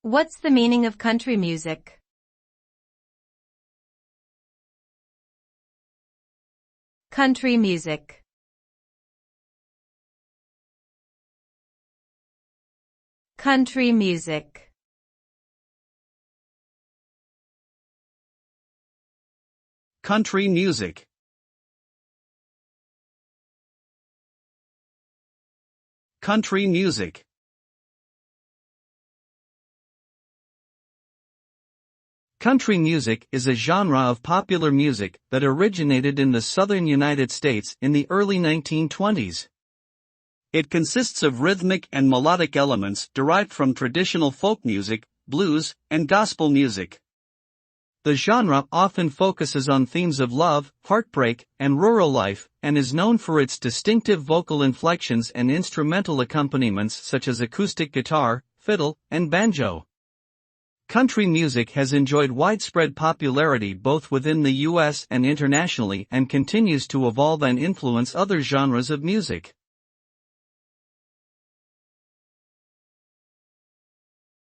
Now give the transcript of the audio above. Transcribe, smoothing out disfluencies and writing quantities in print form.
What's the meaning of country music? Country music. Country music. Country music. Country music. Country music is a genre of popular music that originated in the southern United States in the early 1920s. It consists of rhythmic and melodic elements derived from traditional folk music, blues, and gospel music. The genre often focuses on themes of love, heartbreak, and rural life, and is known for its distinctive vocal inflections and instrumental accompaniments such as acoustic guitar, fiddle, and banjo. Country music has enjoyed widespread popularity both within the U.S. and internationally and continues to evolve and influence other genres of music.